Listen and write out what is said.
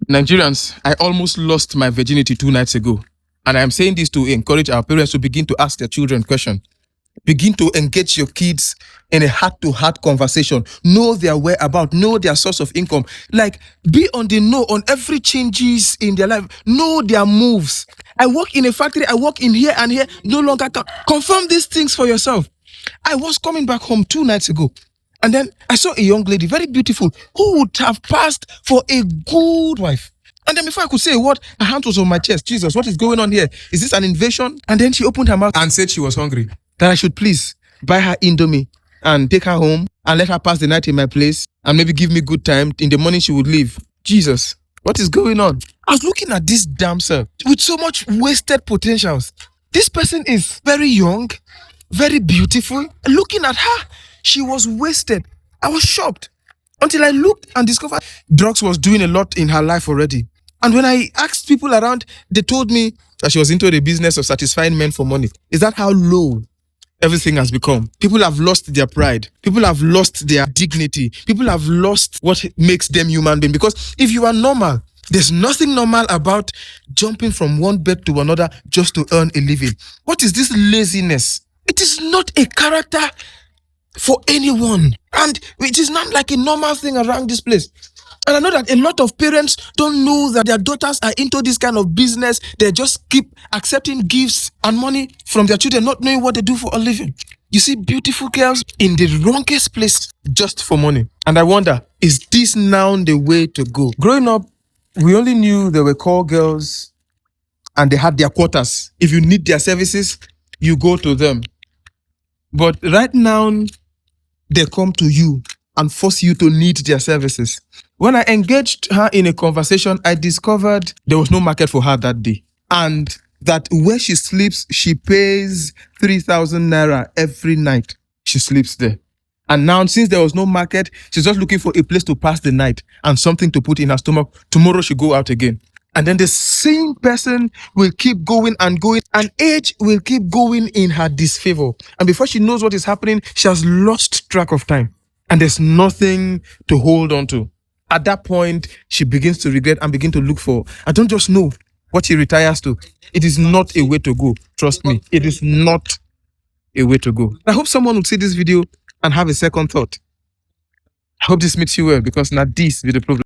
Nigerians, I almost lost my virginity 2 nights ago. And I'm saying this to encourage our parents to begin to ask their children questions. Begin to engage your kids in a heart-to-heart conversation. Know their whereabouts, know their source of income. Like, be on the know on every changes in their life. Know their moves. I work in a factory, I work in here and here. No longer confirm these things for yourself. I was coming back home 2 nights ago. And then I saw a young lady, very beautiful, who would have passed for a good wife. And then before I could say a word, her hand was on my chest. Jesus, what is going on here? Is this an invasion? And then she opened her mouth and said she was hungry. That I should please buy her Indomie and take her home and let her pass the night in my place and maybe give me good time. In the morning she would leave. Jesus, what is going on? I was looking at this damsel with so much wasted potentials. This person is very young, very beautiful. Looking at her, she was wasted. I was shocked until I looked and discovered drugs was doing a lot in her life already. And when I asked people around, they told me that she was into the business of satisfying men for money. Is that how low everything has become? People have lost their pride. People have lost their dignity. People have lost what makes them human beings. Because if you are normal, there's nothing normal about jumping from one bed to another just to earn a living. What is this laziness? It is not a character for anyone. And it is not like a normal thing around this place. And I know that a lot of parents don't know that their daughters are into this kind of business. They just keep accepting gifts and money from their children, not knowing what they do for a living. You see beautiful girls in the wrongest place just for money. And I wonder, is this now the way to go? Growing up, we only knew there were call girls and they had their quarters. If you need their services, you go to them. But right now, they come to you and force you to need their services. When I engaged her in a conversation, I discovered there was no market for her that day. And that where she sleeps, she pays 3,000 naira every night. She sleeps there. And now, since there was no market, she's just looking for a place to pass the night and something to put in her stomach. Tomorrow she'll go out again. And then the same person will keep going and going, and age will keep going in her disfavor. And before she knows what is happening, she has lost track of time. And there's nothing to hold on to. At that point, she begins to regret and begin to look for, I don't just know what she retires to. It is not a way to go. Trust me, it is not a way to go. I hope someone will see this video and have a second thought. I hope this makes you well, because not this be the problem.